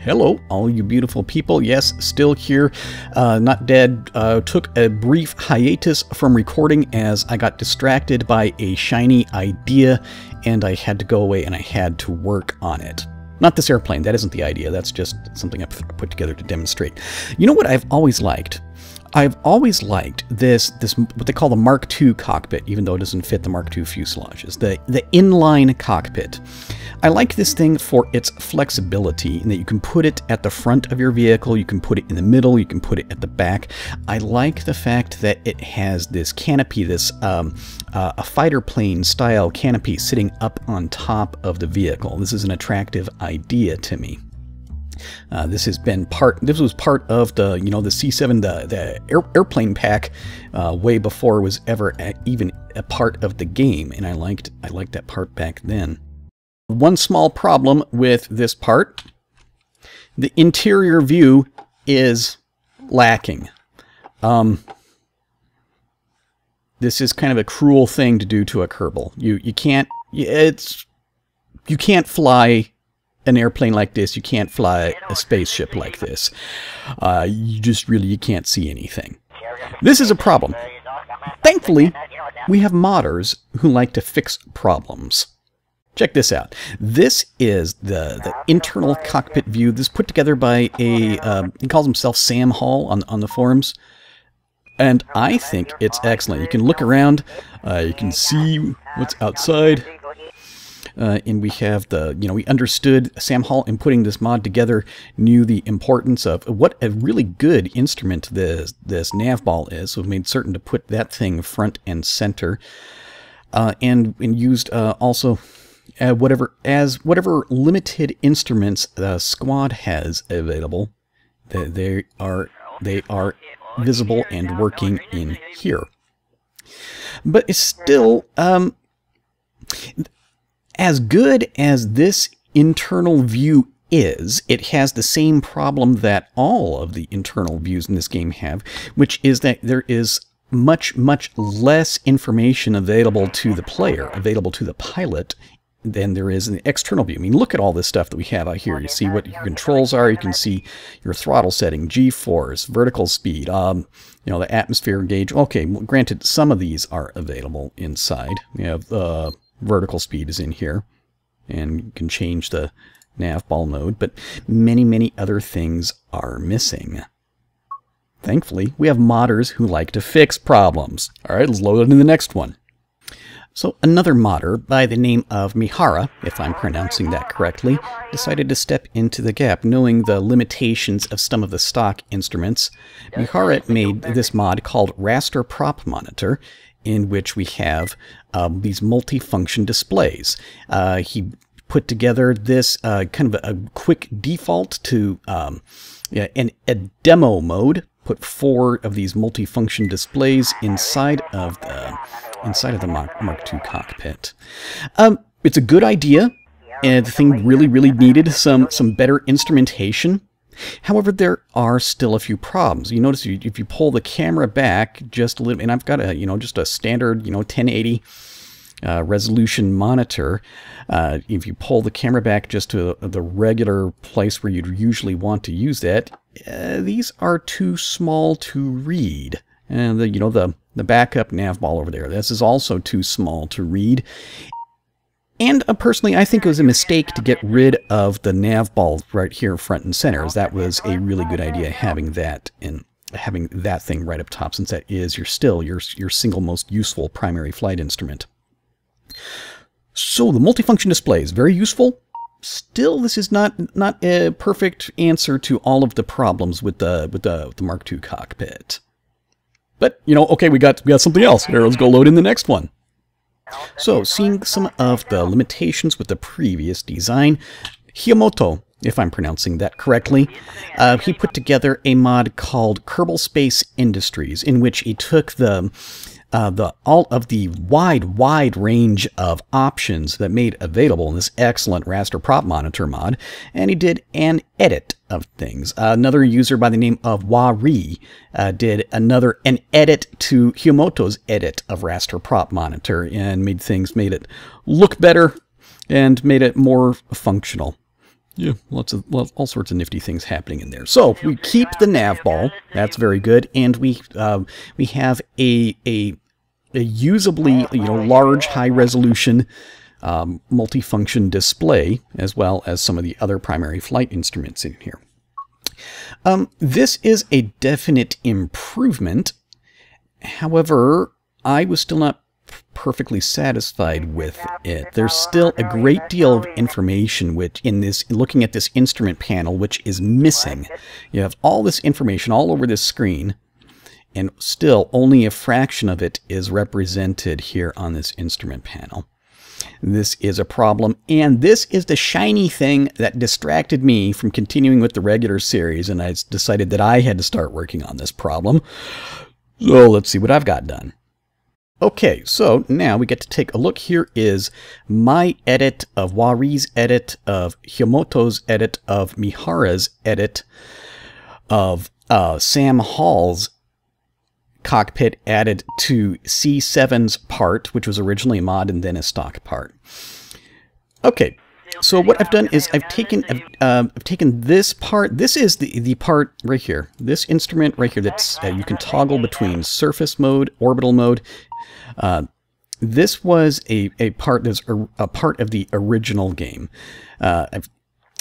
Hello, all you beautiful people. Yes, still here, not dead. Took a brief hiatus from recording as I got distracted by a shiny idea, and I had to go away and I had to work on it. Not this airplane, that isn't the idea, that's just something I put together to demonstrate. You know what I've always liked? I've always liked this what they call the Mark II cockpit, even though it doesn't fit the Mark II fuselages, the inline cockpit. I like this thing for its flexibility in that you can put it at the front of your vehicle, you can put it in the middle, you can put it at the back. I like the fact that it has this canopy, this a fighter plane style canopy sitting up on top of the vehicle. This is an attractive idea to me. This was part of the, the C7, the airplane pack, way before it was ever even a part of the game, and I liked that part back then. One small problem with this part, the interior view is lacking. This is kind of a cruel thing to do to a Kerbal. You can't fly an airplane like this, you can't fly a spaceship like this. You can't see anything. This is a problem. Thankfully, we have modders who like to fix problems. Check this out. This is the internal cockpit view. This is put together by he calls himself Sam Hall on the forums. And I think it's excellent. You can look around, you can see what's outside. And we have we understood, Sam Hall in putting this mod together knew the importance of what a really good instrument this nav ball is, so we made certain to put that thing front and center, and used also whatever limited instruments the squad has available. They are visible and working in here, but it's still as good as this internal view is, it has the same problem that all of the internal views in this game have, which is that there is much less information available to the player, available to the pilot, than there is in the external view. I mean, look at all this stuff that we have out here. You see what your controls are, you can see your throttle setting, G-force, vertical speed, the atmosphere gauge. Okay, well, granted, some of these are available inside. We have vertical speed is in here, and you can change the nav ball mode, but many other things are missing. Thankfully, we have modders who like to fix problems. All right, let's load into the next one. So another modder by the name of Mihara, if I'm pronouncing that correctly, decided to step into the gap, knowing the limitations of some of the stock instruments. Mihara made this mod called Raster Prop Monitor, in which we have these multifunction displays. He put together this kind of a quick default to a demo mode. Put 4 of these multifunction displays inside of the Mark II cockpit. It's a good idea, and the thing really needed some better instrumentation. However, there are still a few problems. You notice if you pull the camera back just a little, and I've got just a standard 1080 resolution monitor. If you pull the camera back just to the regular place where you'd usually want to use that, these are too small to read. And the backup nav ball over there, this is also too small to read. And personally, I think it was a mistake to get rid of the nav ball right here front and center, as that was a really good idea, having that thing right up top, since that is your single most useful primary flight instrument. So the multifunction display is very useful. Still, this is not a perfect answer to all of the problems with the Mark II cockpit. But okay, we got something else. Here, let's go load in the next one. So, seeing some of the limitations with the previous design, Hiyomoto, if I'm pronouncing that correctly, he put together a mod called Kerbal Space Industries, in which he took all of the wide range of options that made available in this excellent Raster Prop Monitor mod, and he did an edit of things. Another user by the name of Wari did an edit to Hiyomoto's edit of Raster Prop Monitor, and made it look better and made it more functional. Yeah, all sorts of nifty things happening in there. So we keep the nav ball. That's very good, and we have a usably large, high resolution multifunction display, as well as some of the other primary flight instruments in here. This is a definite improvement. However, I was still not perfectly satisfied with it. There's still a great deal of information looking at this instrument panel which is missing. You have all this information all over this screen, and still only a fraction of it is represented here on this instrument panel. This is a problem, and this is the shiny thing that distracted me from continuing with the regular series, and I decided that I had to start working on this problem. So let's see what I've got done. Okay, so now we get to take a look. Here is my edit of Wari's edit, of Hyomoto's edit, of Mihara's edit, of Sam Hall's cockpit added to C7's part, which was originally a mod and then a stock part. Okay, so what I've done is I've taken this part. This is the part right here. This instrument right here that's you can toggle between surface mode, orbital mode. This was a part that's a part of the original game.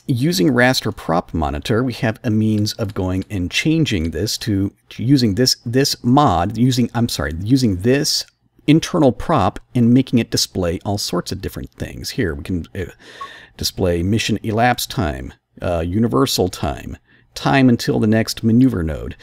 Using Raster Prop Monitor, we have a means of going and changing this to using this mod, using this internal prop and making it display all sorts of different things. Here we can display mission elapsed time, universal time, time until the next maneuver node.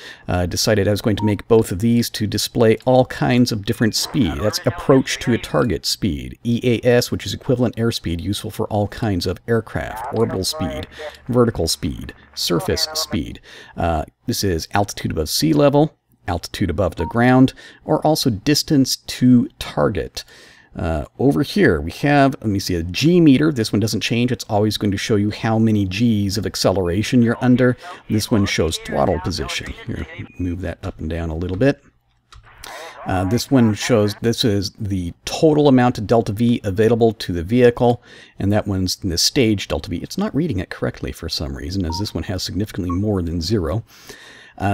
Decided I was going to make both of these to display all kinds of different speed. That's approach to a target speed. EAS, which is equivalent airspeed, useful for all kinds of aircraft. Orbital speed, vertical speed, surface speed. This is altitude above sea level, altitude above the ground, or also distance to target. Over here we have, let me see, a G meter. This one doesn't change. It's always going to show you how many G's of acceleration you're under. This one shows throttle position. Here, move that up and down a little bit. This one shows, this is the total amount of delta V available to the vehicle, and that one's the stage delta V. It's not reading it correctly for some reason, as this one has significantly more than 0.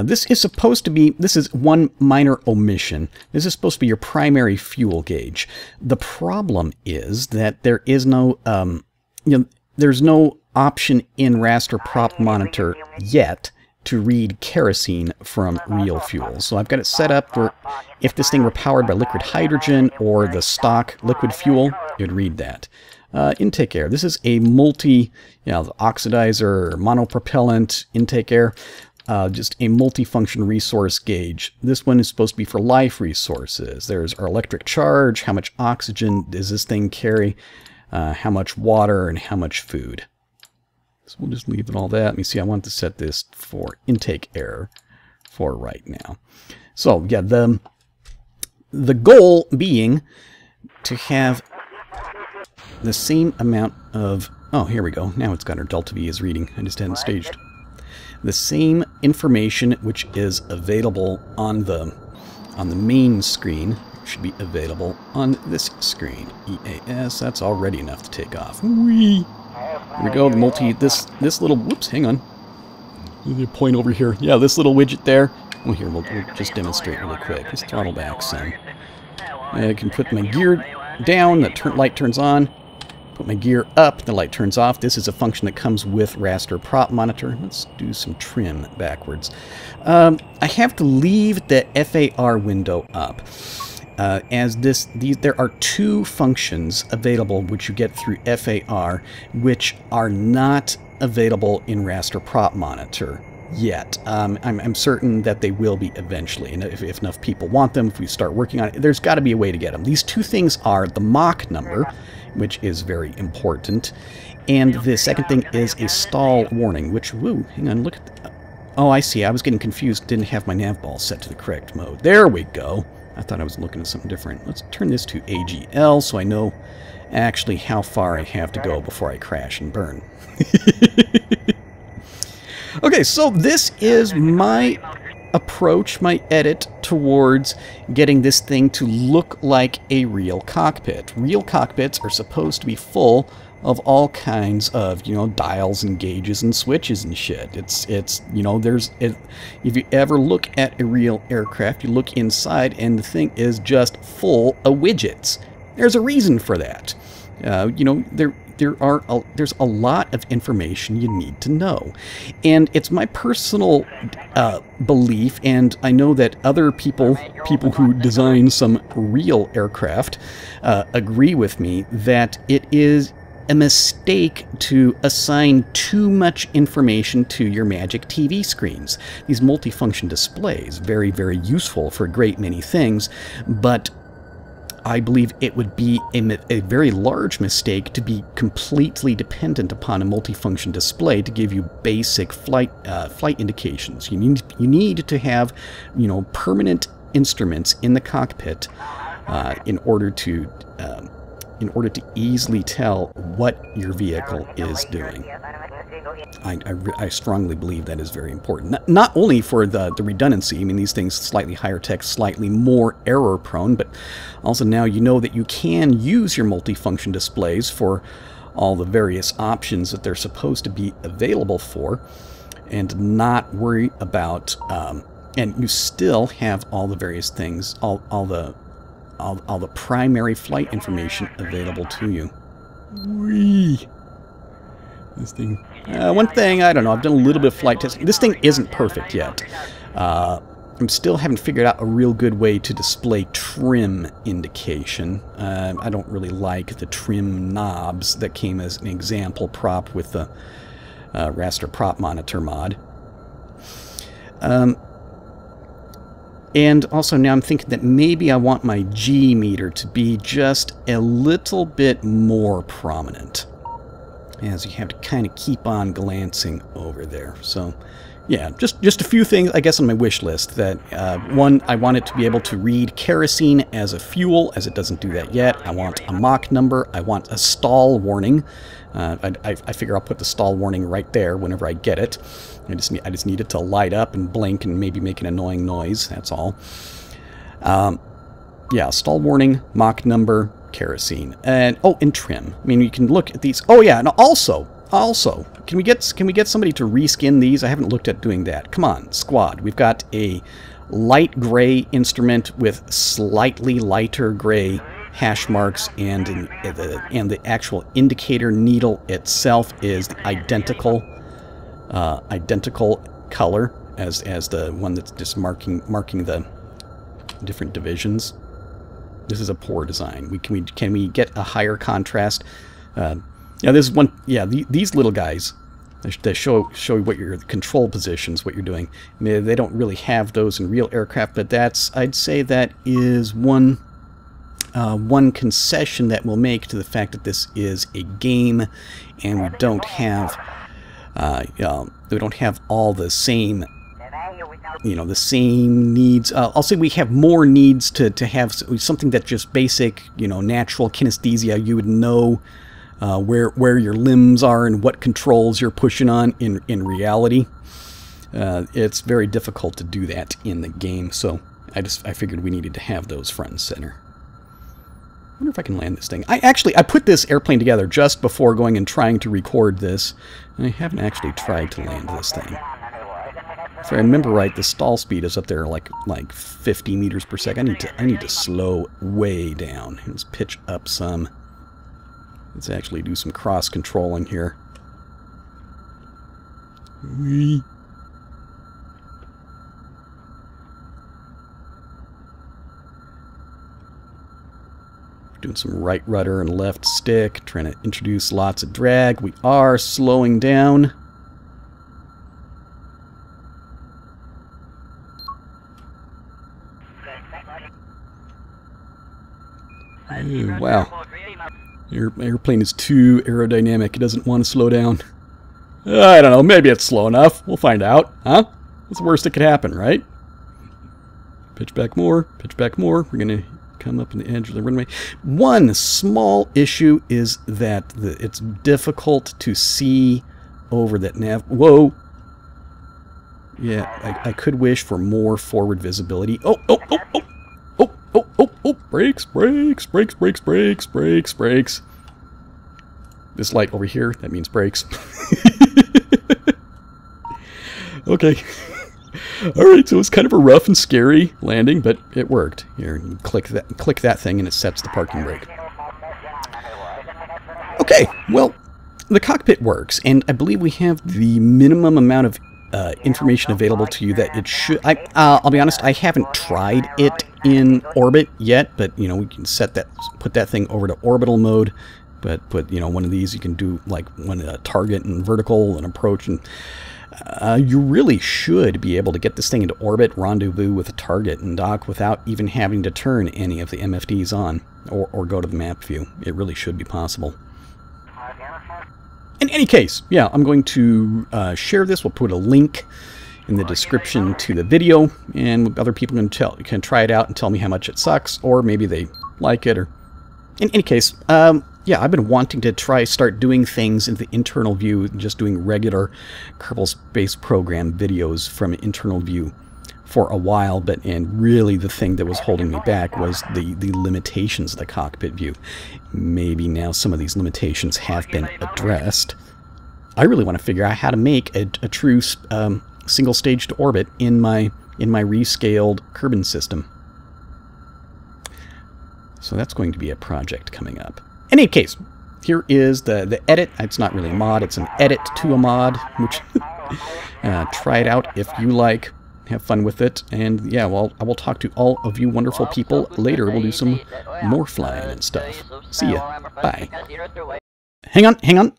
This is supposed to be, this is one minor omission. This is supposed to be your primary fuel gauge. The problem is that there is no, there's no option in Raster Prop Monitor yet to read kerosene from real fuel. So I've got it set up where if this thing were powered by liquid hydrogen or the stock liquid fuel, it would read that. Intake air. This is a the oxidizer, monopropellant, intake air. Just a multifunction resource gauge. This one is supposed to be for life resources. There's our electric charge, how much oxygen does this thing carry, how much water, and how much food. So we'll just leave it all that. Let me see, I want to set this for intake air for right now. So yeah, the goal being to have the same amount of, oh, here we go. Now it's got our delta V is reading. I just hadn't staged. The same information which is available on the main screen should be available on this screen. EAS, that's already enough to take off. Whee! Here we go, this little, whoops, hang on. Maybe a point over here. Yeah, this little widget there. Oh, here, we'll just demonstrate really quick. Just throttle back some. I can put my gear down, the light turns on. Put my gear up, the light turns off. This is a function that comes with Raster Prop Monitor. Let's do some trim backwards. I have to leave the FAR window up. There are two functions available which you get through FAR, which are not available in Raster Prop Monitor yet. I'm certain that they will be eventually, and if enough people want them, if we start working on it, there's got to be a way to get them. These two things are the Mach number, which is very important, and the second thing is a stall warning, which, woo, hang on, look at the, oh, I see, I was getting confused, didn't have my nav ball set to the correct mode. There we go. I thought I was looking at something different. Let's turn this to AGL so I know actually how far I have to go before I crash and burn. Okay, so this is my approach, my edit towards getting this thing to look like a real cockpit. Real cockpits are supposed to be full of all kinds of, you know, dials and gauges and switches and shit. It's you know, if you ever look at a real aircraft, you look inside and the thing is just full of widgets. There's a reason for that. You know, there's a lot of information you need to know. And it's my personal belief, and I know that other people who design some real aircraft agree with me, that it is a mistake to assign too much information to your Magic TV screens. These multifunction displays, very, very useful for a great many things, but I believe it would be a very large mistake to be completely dependent upon a multifunction display to give you basic flight indications. You need to have, you know, permanent instruments in the cockpit in order to easily tell what your vehicle is doing. I strongly believe that is very important. Not only for the redundancy, I mean, these things slightly higher tech, slightly more error prone, but also now you know that you can use your multifunction displays for all the various options that they're supposed to be available for, and not worry about, and you still have all the various things, all the primary flight information available to you. Whee! This thing, one thing, I don't know, I've done a little bit of flight testing. This thing isn't perfect yet. I'm still haven't figured out a real good way to display trim indication. I don't really like the trim knobs that came as an example prop with the Raster Prop Monitor mod. And also now I'm thinking that maybe I want my G meter to be just a little bit more prominent, as you have to kind of keep on glancing over there. So yeah, just a few things, I guess, on my wish list. That one, I want it to be able to read kerosene as a fuel, as it doesn't do that yet. I want a Mach number. I want a stall warning. I figure I'll put the stall warning right there whenever I get it. I just need it to light up and blink and maybe make an annoying noise. That's all. Yeah, stall warning, Mach number, kerosene, and and trim. I mean, you can look at these. Oh yeah, and also, can we get somebody to reskin these? I haven't looked at doing that. Come on, squad. We've got a light gray instrument with slightly lighter gray hash marks, and the actual indicator needle itself is the identical color as the one that's just marking the different divisions. This is a poor design. Can we get a higher contrast? Yeah, this is one. Yeah, these little guys that show what your control positions, what you're doing. They don't really have those in real aircraft, but I'd say that is one concession that we'll make to the fact that this is a game, and we don't have all the same, the same needs. I'll say we have more needs to have something that just basic, natural kinesthesia. You would know where your limbs are and what controls you're pushing on in reality. It's very difficult to do that in the game, so I figured we needed to have those front and center. I wonder if I can land this thing. I put this airplane together just before going and trying to record this, and I haven't actually tried to land this thing. If I remember right, the stall speed is up there like 50 meters per second. I need to slow way down. Let's pitch up some. Let's actually do some cross controlling here. Whee. Doing some right rudder and left stick, trying to introduce lots of drag. We are slowing down. Ooh, wow. Your airplane is too aerodynamic. It doesn't want to slow down. I don't know. Maybe it's slow enough. We'll find out. Huh? What's the worst that could happen, right? Pitch back more. Pitch back more. We're going to come up on the edge of the runway. One small issue is that it's difficult to see over that nav. Whoa! Yeah, I could wish for more forward visibility. Oh! Brakes! This light over here, that means brakes. Okay. Alright, so it's kind of a rough and scary landing, but it worked. Here, you click that thing and it sets the parking brake. Okay, well, the cockpit works, and I believe we have the minimum amount of information available to you that it should... I'll be honest, I haven't tried it in orbit yet, but, you know, we can put that thing over to orbital mode, but put, you know, one of these, you can do, like, one target and vertical and approach, and you really should be able to get this thing into orbit, rendezvous with a target, and dock without even having to turn any of the MFDs on, or go to the map view. It really should be possible. In any case, yeah, I'm going to share this. We'll put a link in the description to the video, and other people can try it out and tell me how much it sucks, or maybe they like it. Or in any case, yeah, I've been wanting to start doing things in the internal view, just doing regular Kerbal Space Program videos from internal view for a while, and really the thing that was holding me back was the limitations of the cockpit view. Maybe now some of these limitations have been addressed. I really want to figure out how to make a true single stage to orbit in my rescaled Kerbin system. So that's going to be a project coming up. In any case, here is the edit. It's not really a mod, it's an edit to a mod, which try it out if you like. Have fun with it, and yeah, well, I will talk to all of you wonderful people later. We'll do some more flying and stuff. See ya. Bye. Hang on.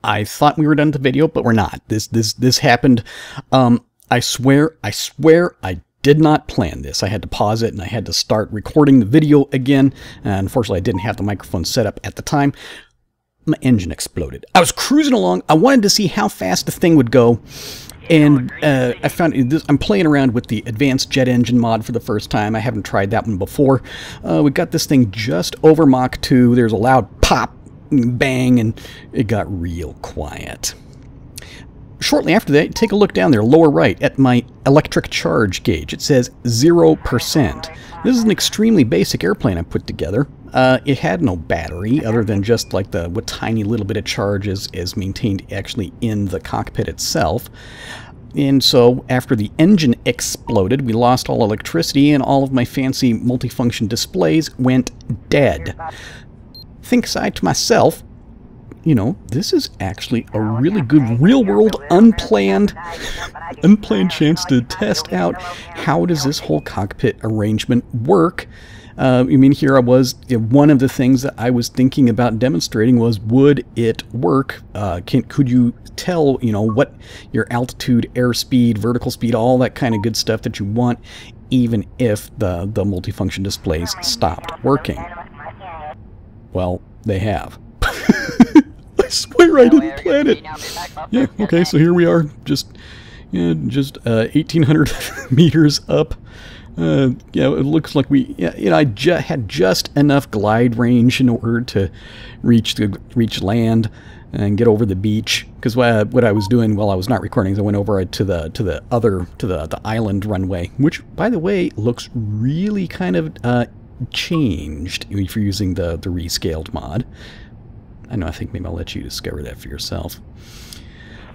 I thought we were done with the video, but we're not. This happened. I swear I did not plan this. I had to pause it, and I had to start recording the video again. Unfortunately, I didn't have the microphone set up at the time. My engine exploded. I was cruising along. I wanted to see how fast the thing would go. And I found this, I'm playing around with the advanced jet engine mod for the first time. I haven't tried that one before. We got this thing just over Mach 2. There's a loud pop, bang, and it got real quiet. Shortly after that, take a look down there, lower right, at my electric charge gauge. It says 0%. This is an extremely basic airplane I put together. It had no battery other than just like what tiny little bit of charge is maintained actually in the cockpit itself. And so after the engine exploded, we lost all electricity and all of my fancy multifunction displays went dead. Think aside to myself, you know, this is actually a really good real-world unplanned chance to test out how does this whole cockpit arrangement work. I mean, here I was, one of the things that I was thinking about demonstrating was, would it work? Could you tell, you know, what your altitude, airspeed, vertical speed, all that kind of good stuff that you want, even if the multifunction displays stopped working? Well, they have. I swear I didn't plan it. Yeah, okay, so here we are, just 1,800 meters up. Yeah, it looks like we, you know, I had just enough glide range in order to reach land and get over the beach. Because what I was doing while I was not recording is I went over to the island runway, which, by the way, looks really kind of changed if you're using the Rescaled mod. I know, I think maybe I'll let you discover that for yourself.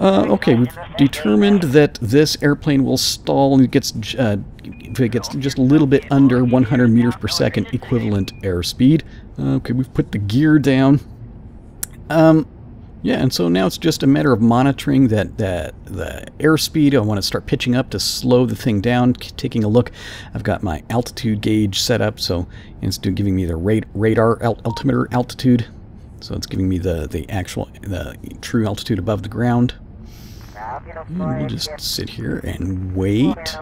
Okay, we've determined that this airplane will stall and if it gets just a little bit under 100 meters per second equivalent airspeed. Okay, we've put the gear down. Yeah, and so now it's just a matter of monitoring the airspeed. I want to start pitching up to slow the thing down. Taking a look, I've got my altitude gauge set up, so instead of giving me the radar altimeter altitude, so it's giving me the true altitude above the ground. And we'll just sit here and wait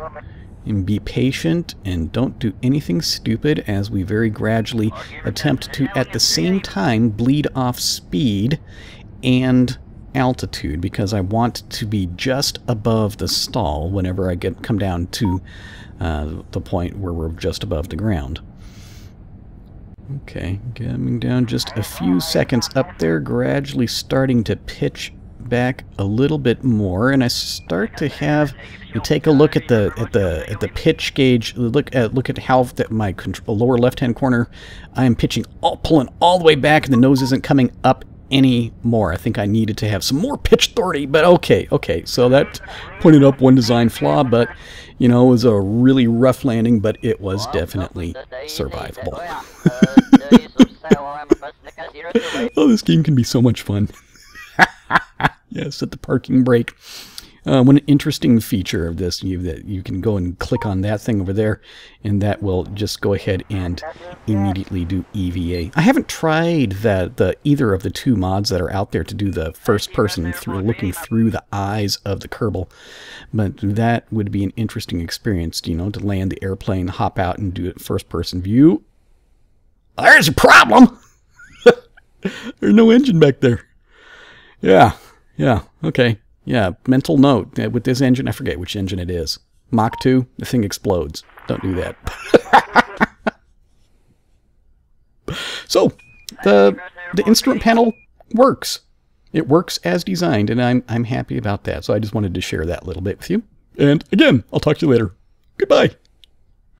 and be patient and don't do anything stupid as we very gradually attempt to at the same time bleed off speed and altitude, because I want to be just above the stall whenever I come down to the point where we're just above the ground. Okay, coming down just a few seconds up there, gradually starting to pitch back a little bit more, and I start to have you take a look at the pitch gauge. Look at how my lower left hand corner, I am pitching pulling all the way back, and the nose isn't coming up any more. I think I needed to have some more pitch authority, but okay. So that pointed up one design flaw, but, you know, it was a really rough landing, but it was definitely survivable. Oh, this game can be so much fun. Yes, at the parking brake. One interesting feature of this, that you can go and click on that thing over there, and that will just go ahead and immediately do EVA. I haven't tried either of the two mods that are out there to do the first person looking through the eyes of the Kerbal, but that would be an interesting experience, you know, to land the airplane, hop out, and do it first person view. There's a problem. There's no engine back there. Yeah, okay. Yeah, mental note, with this engine, I forget which engine it is. Mach 2, the thing explodes. Don't do that. So, the instrument panel works. It works as designed, and I'm happy about that. So I just wanted to share that little bit with you. And again, I'll talk to you later. Goodbye.